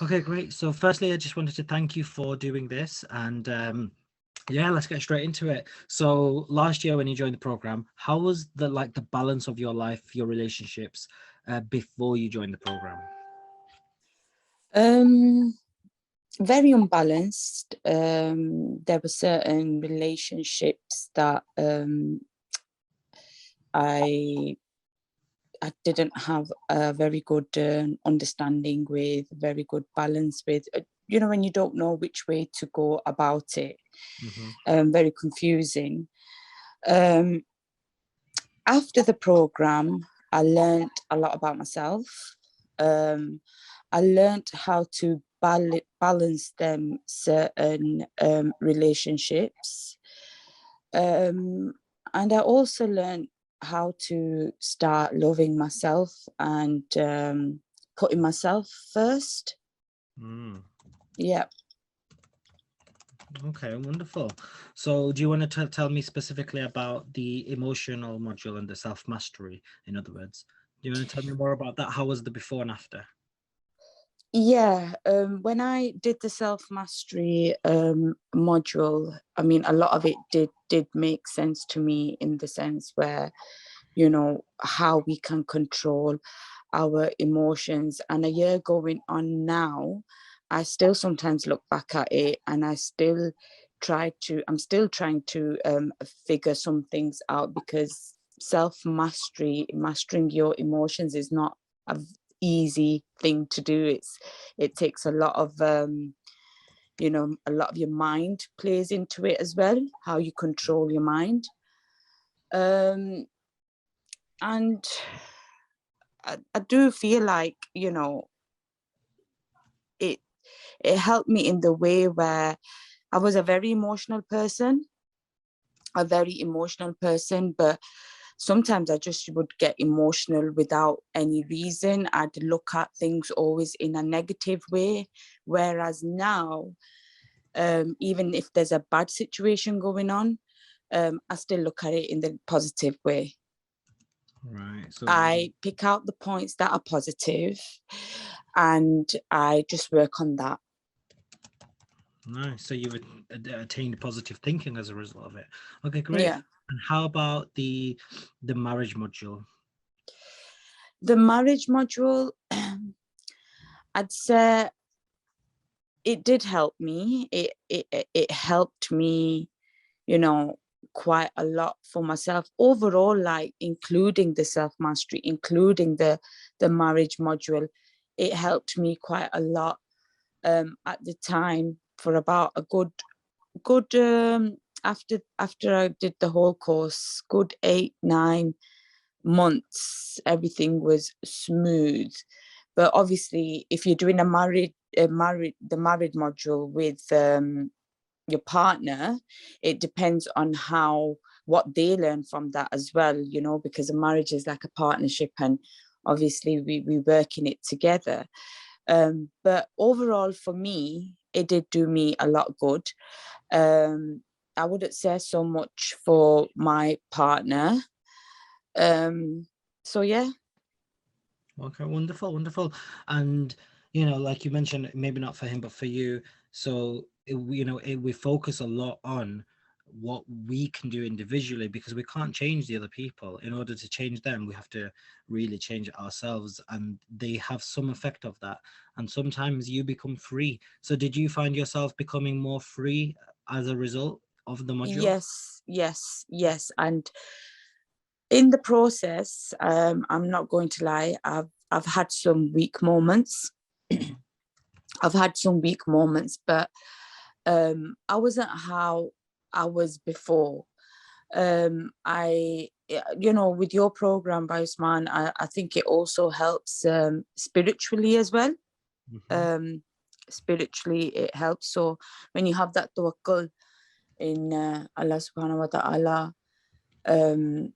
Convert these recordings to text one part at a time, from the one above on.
Okay, great. So firstly, I just wanted to thank you for doing this, and yeah, let's get straight into it. So last year when you joined the program, how was the balance of your life, your relationships, before you joined the program? Um, Very unbalanced. There were certain relationships that I I didn't have a very good understanding with, very good balance with. When you don't know which way to go about it, Hmm. very confusing. Um, After the program, I learned a lot about myself. Um, I learned how to balance them certain relationships. Um, and I also learned how to start loving myself and putting myself first. Mm. Yeah. Okay, wonderful. So do you want to tell me specifically about the emotional module and the self-mastery, in other words? Do you want to tell me more about that? How was the before and after? Yeah, when I did the self mastery module, I mean, a lot of it did make sense to me in the sense where how we can control our emotions. And a year going on now, I still sometimes look back at it, and I'm still trying to figure some things out, because self mastery, mastering your emotions, is not a easy thing to do. It takes a lot of a lot of your mind plays into it as well, how you control your mind. um and I do feel like it it helped me in the way where I was a very emotional person, but sometimes I just would get emotional without any reason. I'd look at things always in a negative way, whereas now, even if there's a bad situation going on, I still look at it in the positive way. Right. So I pick out the points that are positive and I just work on that. nice. So you've attained positive thinking as a result of it. Okay, great. Yeah. And how about the marriage module? The marriage module, I'd say it did help me. It helped me, you know, quite a lot for myself overall, like including the self mastery, including the marriage module. It helped me quite a lot at the time for about a good after I did the whole course, good 8 9 months, everything was smooth. But obviously, if you're doing the married module with your partner, it depends on how what they learn from that as well, because a marriage is like a partnership, and obviously we work in it together. But overall, for me, it did do me a lot good. I wouldn't say so much for my partner. Um, so yeah. Okay, wonderful, wonderful. And like you mentioned, maybe not for him, but for you. So we focus a lot on what we can do individually because we can't change the other people. In order to change them, we have to really change ourselves, and they have some effect of that. And sometimes you become free. So did you find yourself becoming more free as a result of the module? Yes, yes, yes. And in the process, I'm not going to lie, I've had some weak moments. I've had some weak moments, but I wasn't how I was before. With your program, Baisman, I think it also helps spiritually as well. Hmm. Um, Spiritually, it helps. So when you have that tawakkul in Allah subhanahu wa ta'ala, um,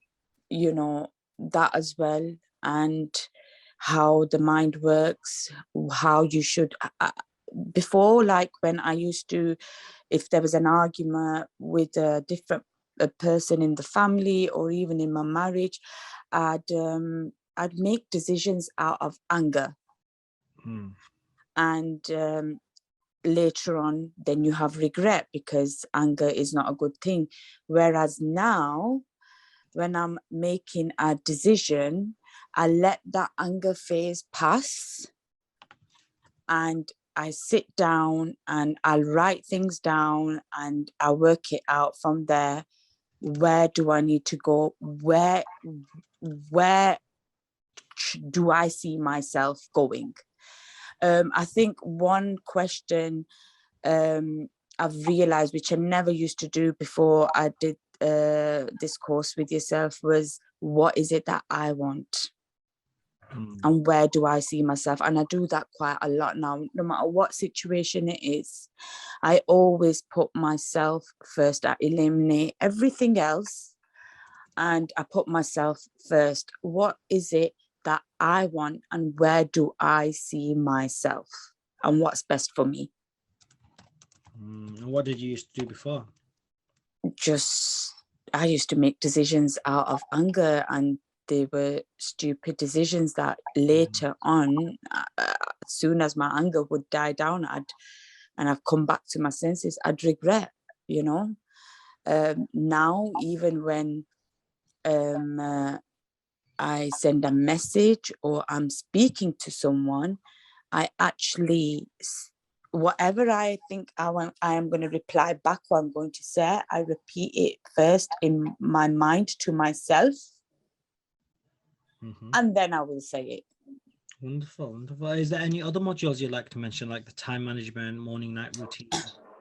you know, that as well, and how the mind works, how you should. Before, like when I used to, if there was an argument with a different a person in the family or even in my marriage, I'd make decisions out of anger. Mm. and later on then you have regret, because anger is not a good thing. Whereas now, when I'm making a decision, I let that anger phase pass, and I sit down and I'll write things down and I work it out from there. Where do I need to go? Where do I see myself going? I think one question I've realized, which I never used to do before I did this course with yourself, was what is it that I want? And where do I see myself? And I do that quite a lot now. No matter what situation it is, I always put myself first. I eliminate everything else and I put myself first. What is it that I want, and where do I see myself, and what's best for me? What did you used to do before? I used to make decisions out of anger, and they were stupid decisions that later on, as soon as my anger would die down, I've come back to my senses, I'd regret, you know. Now, even when I send a message or I'm speaking to someone, I actually, whatever I think I am going to reply back what I'm going to say, I repeat it first in my mind to myself, and then I will say it. Wonderful, wonderful. Is there any other modules you'd like to mention, like the time management, morning night routine?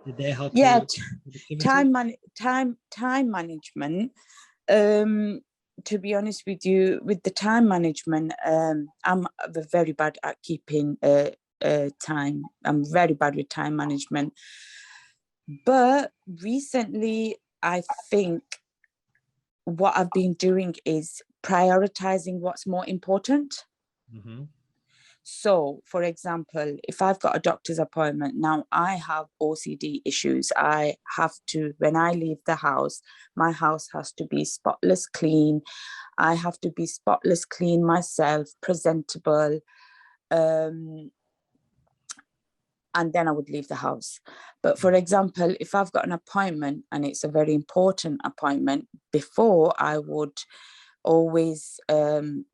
Did they help Yeah, you? time management. To be honest with you, with the time management, I'm very bad at keeping time. I'm very bad with time management. But recently, I think what I've been doing is prioritizing what's more important. So, for example, if I've got a doctor's appointment, now I have OCD issues. I have to, when I leave the house, my house has to be spotless clean. I have to be spotless clean myself, presentable. And then I would leave the house. But for example, if I've got an appointment and it's a very important appointment, before I would always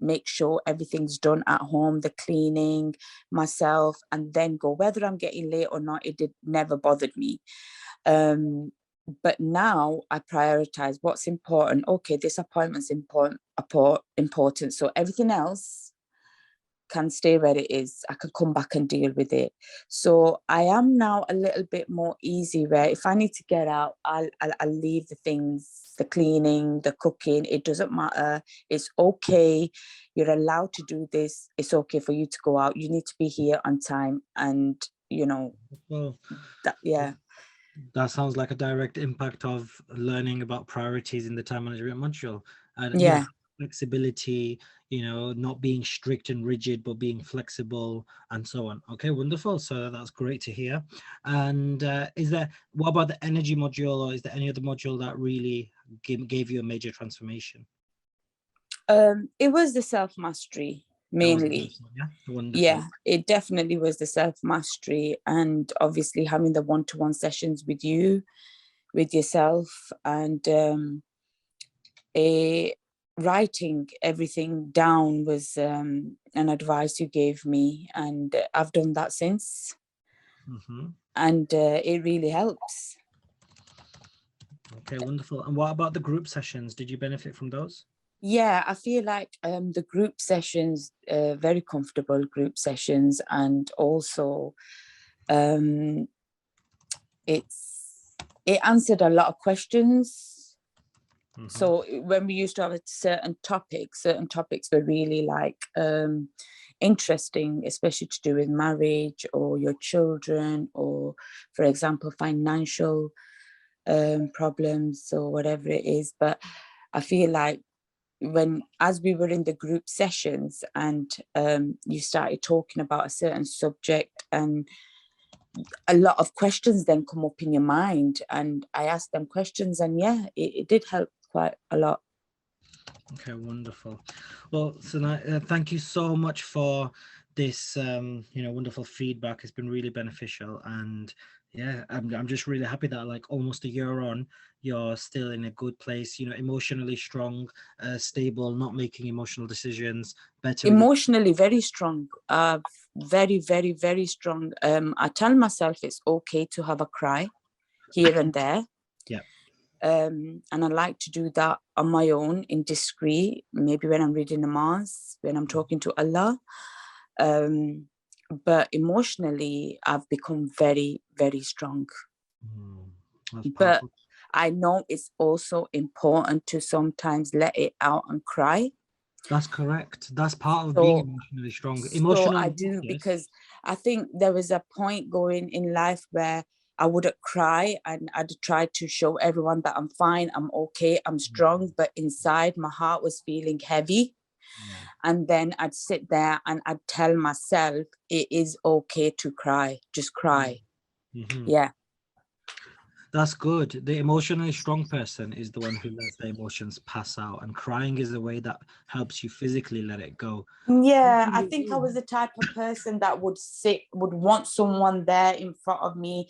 make sure everything's done at home, the cleaning, myself, and then go. Whether I'm getting late or not, it never bothered me. But now I prioritize what's important. Okay, this appointment's important. So everything else can stay where it is. I can come back and deal with it. So I am now a little bit more easy, where if I need to get out, I'll leave the things, the cleaning, the cooking. It doesn't matter. It's okay. You're allowed to do this. It's okay for you to go out. You need to be here on time. And, you know, that sounds like a direct impact of learning about priorities in the time management module. And flexibility, not being strict and rigid, but being flexible and so on. Okay, wonderful. So that's great to hear. And what about the energy module, or is there any other module that really gave you a major transformation? It was the self-mastery mainly. It definitely was the self-mastery, and obviously having the one-to-one sessions with yourself, and writing everything down was an advice you gave me, and I've done that since. And it really helps. Okay, wonderful. And what about the group sessions? Did you benefit from those? Yeah, I feel like the group sessions, very comfortable group sessions, and also it answered a lot of questions. So when we used to have certain topics were really like interesting, especially to do with marriage or your children, or for example, financial problems or whatever it is. But I feel like as we were in the group sessions and you started talking about a certain subject, and a lot of questions then come up in your mind, and I asked them questions, and it did help quite a lot. Okay, wonderful. Well, Sanaa, thank you so much for this wonderful feedback. Has been really beneficial, and yeah, I'm just really happy that like almost a year on, you're still in a good place, emotionally strong, stable, not making emotional decisions, better with Emotionally very strong, very, very, very strong. I tell myself it's okay to have a cry here and there. Yeah. And I like to do that on my own in discreet, maybe when I'm reading Namaz, when I'm talking to Allah. But emotionally, I've become very, very strong. That's But powerful. I know it's also important to sometimes let it out and cry. That's correct. That's part of being So, emotionally strong. so I Emotional, do, yes. because I think there was a point going in life where I wouldn't cry and I'd try to show everyone that I'm fine, I'm okay, I'm strong, but inside my heart was feeling heavy. Yeah. And then I'd sit there and I'd tell myself, it is okay to cry, just cry. Mm-hmm. Yeah. That's good. The emotionally strong person is the one who lets the emotions pass out, and crying is the way that helps you physically let it go. Yeah, I think I was the type of person that would want someone there in front of me,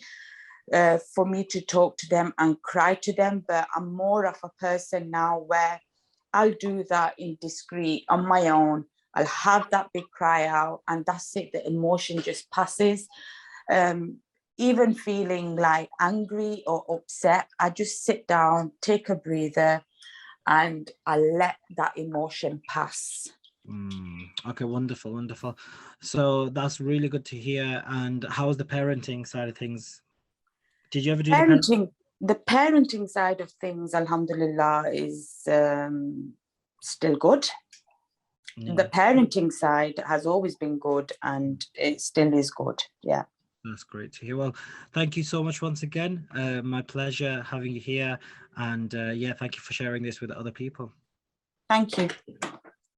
for me to talk to them and cry to them. But I'm more of a person now where I'll do that in discreet on my own. I'll have that big cry out, and that's it. The emotion just passes. Even feeling like angry or upset, I just sit down, take a breather, and I let that emotion pass. Okay, wonderful, wonderful. So that's really good to hear. And how's the parenting side of things? Did you ever do The parenting side of things, alhamdulillah, is still good. The parenting side has always been good, and it still is good. Yeah. That's great to hear. Well, thank you so much once again. My pleasure having you here. And yeah, thank you for sharing this with other people. Thank you.